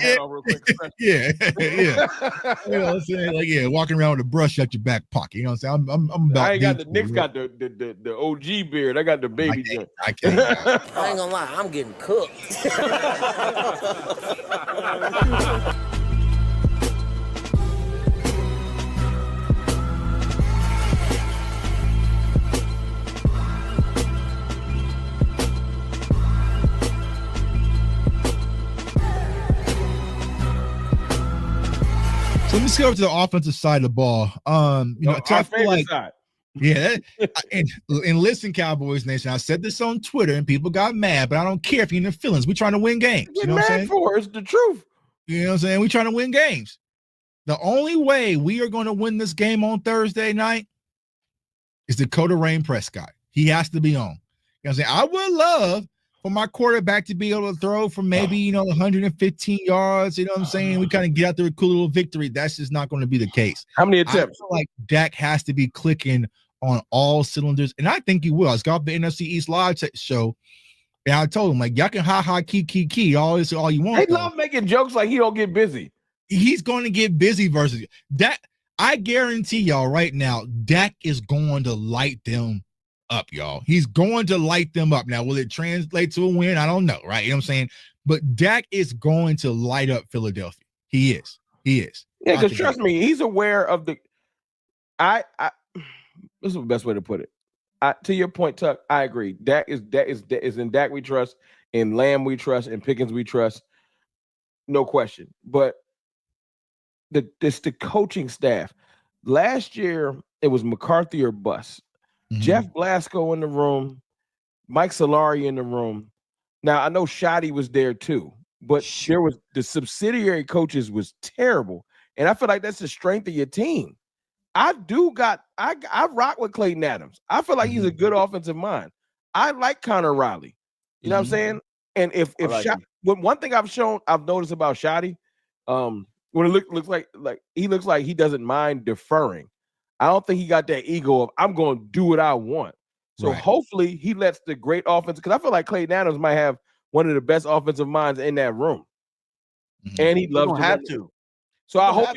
hat off real quick. Yeah. You know what I'm saying? Like, walking around with a brush at your back pocket. You know what I'm saying? I'm about. I ain't got the Knicks got the OG beard. I got the baby joint. I ain't gonna lie, I'm getting cooked. So let me go over to the offensive side of the ball. Our favorite side. Yeah, and listen, Cowboys Nation, I said this on Twitter and people got mad, but I don't care if you're in the feelings. We're trying to win games. You know what I'm saying? For it's the truth. You know what I'm saying? We're trying to win games. The only way we are going to win this game on Thursday night is Dakota Rain Prescott. He has to be on. You know what I'm saying? I would love for my quarterback to be able to throw for maybe, 115 yards. You know what I'm saying? We kind of get out there with a cool little victory. That's just not going to be the case. How many attempts? I feel like Dak has to be clicking on all cylinders, and I think he will. I was got the NFC East Live show, and I told him, like, y'all can key, all this, all you want. They love making jokes like he don't get busy. He's going to get busy versus Dak. I guarantee y'all right now, Dak is going to light them up, y'all. He's going to light them up. Now, will it translate to a win? I don't know, right? You know what I'm saying? But Dak is going to light up Philadelphia. He is. Yeah, because trust me, he's aware of the. This is the best way to put it. To your point, Tuck, I agree. Dak is in Dak we trust, in Lamb we trust, in Pickens we trust, no question. But it's the coaching staff. Last year it was McCarthy or bust. Mm-hmm. Jeff Blasco in the room, Mike Solari in the room. Now I know Shoddy was there too, but there was the subsidiary coaches was terrible, and I feel like that's the strength of your team. I rock with Clayton Adams. I feel like he's a good offensive mind. I like Connor Riley. You know what I'm saying? And if one thing I've noticed about Shoddy, when it looks like he looks like he doesn't mind deferring. I don't think he got that ego of I'm going to do what I want. So hopefully he lets the great offense, because I feel like Clayton Adams might have one of the best offensive minds in that room, and he loves to have to. So I hope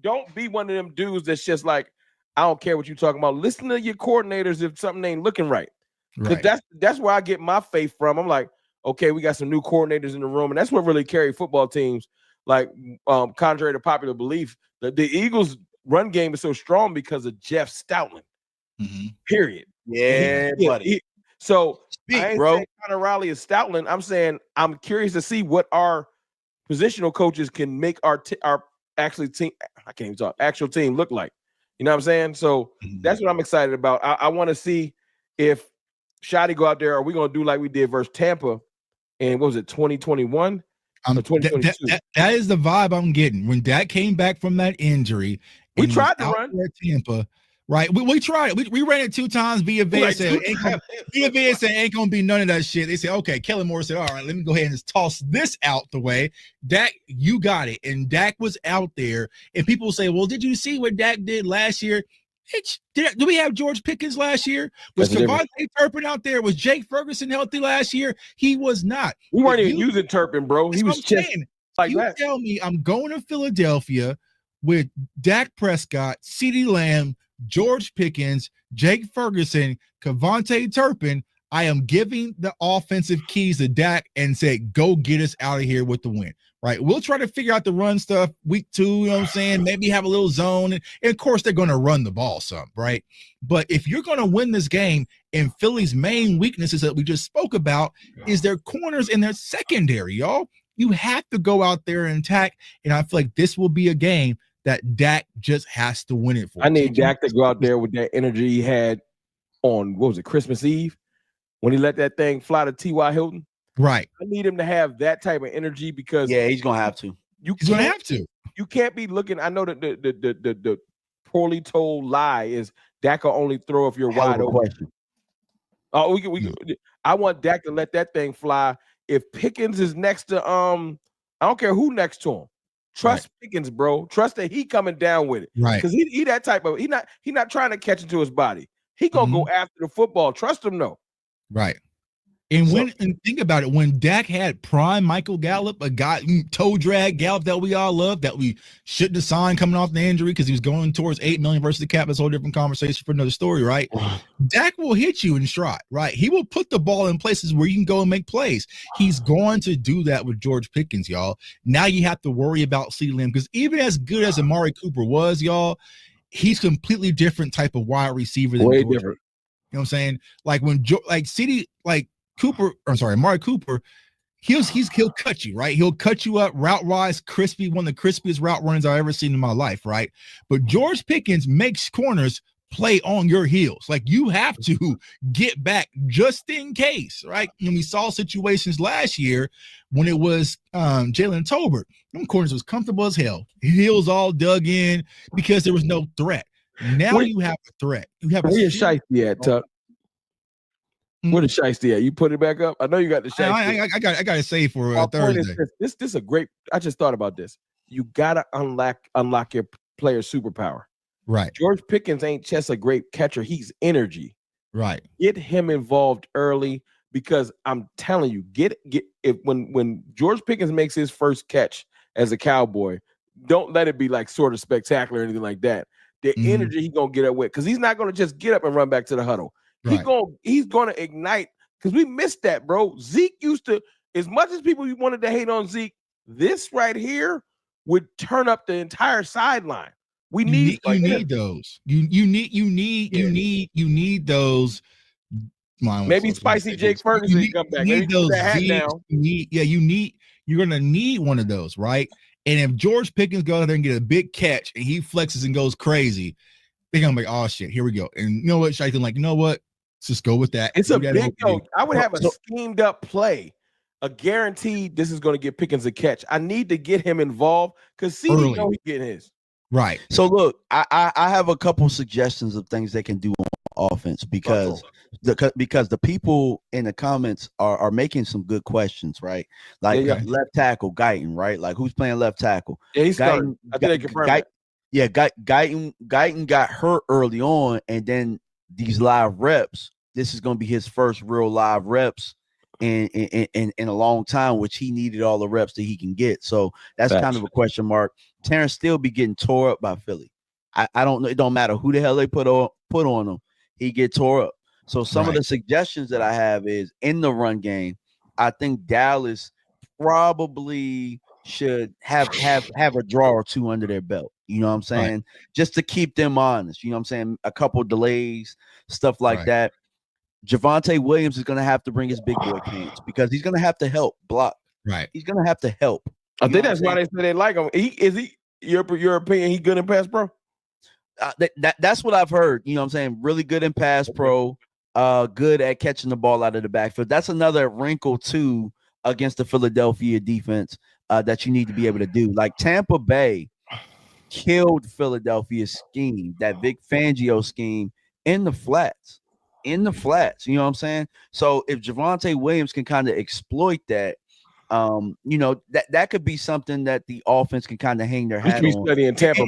don't be one of them dudes that's just like, I don't care what you're talking about. Listen to your coordinators if something ain't looking right. Because that's where I get my faith from. I'm like, okay, we got some new coordinators in the room, and that's what really carry football teams. Like, contrary to popular belief, the Eagles' run game is so strong because of Jeff Stoutland. Period. Yeah, buddy. So I ain't saying Connor Riley is Stoutland. I'm saying I'm curious to see what our positional coaches can make our actual team look like. You know what I'm saying? So that's what I'm excited about. I want to see if Shoddy go out there. Are we going to do like we did versus Tampa? And what was it, 2021? 2022? That is the vibe I'm getting. When Dak came back from that injury, we tried to run Tampa. Right, we tried it. We ran it 2 times via VA said ain't gonna be none of that shit. They said, okay, Kellen Moore said, all right, let me go ahead and just toss this out the way. Dak, you got it. And Dak was out there, and people say, well, did you see what Dak did last year? Do we have George Pickens last year? Was Devontae Turpin out there? Was Jake Ferguson healthy last year? He was not. We weren't even using Turpin, bro. He was just like that. Tell me I'm going to Philadelphia with Dak Prescott, CeeDee Lamb, George Pickens, Jake Ferguson, Devontae Turpin. I am giving the offensive keys to Dak and say, go get us out of here with the win. Right. We'll try to figure out the run stuff week 2. You know what I'm saying? Maybe have a little zone. And of course, they're going to run the ball some. Right. But if you're going to win this game, and Philly's main weaknesses that we just spoke about is their corners and their secondary, y'all. You have to go out there and attack. And I feel like this will be a game that Dak just has to win it for. I need Dak to go out there with that energy he had on, what was it, Christmas Eve, when he let that thing fly to T.Y. Hilton. Right. I need him to have that type of energy because he's gonna have to. He's gonna have to. You can't be looking. I know that the poorly told lie is Dak will only throw if you're wide open. Oh, I want Dak to let that thing fly. If Pickens is next to I don't care who next to him. Trust Pickens, bro. Trust that he coming down with it. Right. Because he that type of he not trying to catch it to his body. He gonna go after the football. Trust him, though. Right. And think about it, when Dak had prime Michael Gallup, a guy toe drag Gallup that we all love, that we shouldn't have signed coming off the injury because he was going towards $8 million versus the cap. That's a whole different conversation for another story, right? Dak will hit you in stride, right? He will put the ball in places where you can go and make plays. He's going to do that with George Pickens, y'all. Now you have to worry about CeeDee Lamb, because even as good as Amari Cooper was, y'all, he's completely different type of wide receiver than Way George. different. You know what I'm saying? Like when CeeDee, Amari Cooper, he'll cut you, right? He'll cut you up route wise, crispy, one of the crispiest route runners I've ever seen in my life, right? But George Pickens makes corners play on your heels. Like, you have to get back just in case, right? And we saw situations last year when it was Jalen Tolbert. Them corners was comfortable as hell. Heels all dug in because there was no threat. Now you have a threat. You have where your shiesty at, Tuck? Where the shiesty at? You put it back up? I know you got the shiesty. I got to say for Thursday. This is a great. I just thought about this. You gotta unlock your player's superpower. Right. George Pickens ain't just a great catcher. He's energy. Right. Get him involved early, because I'm telling you, when George Pickens makes his first catch as a Cowboy, don't let it be like sort of spectacular or anything like that. The energy he's gonna get up with, because he's not gonna just get up and run back to the huddle. Right. He's gonna ignite, because we missed that, bro. Zeke used to, as much as people wanted to hate on Zeke, this right here would turn up the entire sideline. You need those. You need those. Maybe spicy Jake Ferguson come back. You need those. You're gonna need one of those, right? And if George Pickens goes out there and get a big catch and he flexes and goes crazy, they're gonna be like, oh shit, here we go. And you know what, Shaitan, like, you know what? Let's just go with that. It's a big I would have a schemed up play, a guaranteed this is gonna get Pickens a catch. I need to get him involved, because CeeDee know he's getting his. Right. So look, I have a couple suggestions of things they can do on offense, because the people in the comments are making some good questions, right? Like left tackle Guyton, right? Like, who's playing left tackle? Yeah, he's starting. I think they confirmed that. Yeah, Guyton got hurt early on, and then these live reps. This is going to be his first real live reps in a long time, which he needed all the reps that he can get. So that's kind of a question mark. Terrence still be getting tore up by Philly. I don't know. It don't matter who the hell they put on him. He get tore up. So some of the suggestions that I have is, in the run game, I think Dallas probably should have a draw or two under their belt. You know what I'm saying? Right. Just to keep them honest. You know what I'm saying? A couple delays, stuff like that. Javonte Williams is going to have to bring his big boy pants, because he's going to have to help block. Right. He's going to have to help. I think that's why they say they like him. Your opinion, he good in pass pro? That's what I've heard. You know what I'm saying? Really good in pass pro. Good at catching the ball out of the backfield. That's another wrinkle too against the Philadelphia defense that you need to be able to do. Like, Tampa Bay killed Philadelphia's scheme, that Vic Fangio scheme, in the flats. You know what I'm saying? So if Javonte Williams can kind of exploit that, you know, that could be something that the offense can kind of hang their hat on. Studying Tampa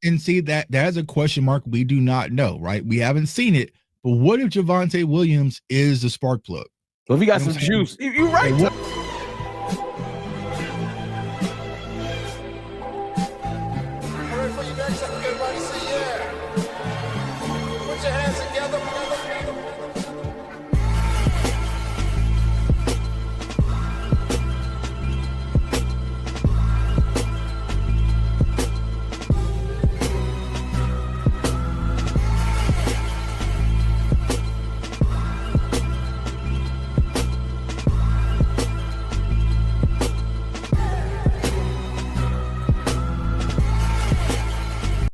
and see that there's a question mark we do not know, right? We haven't seen it, but what if Javonte Williams is the spark plug? Well, if he got some juice, you're right.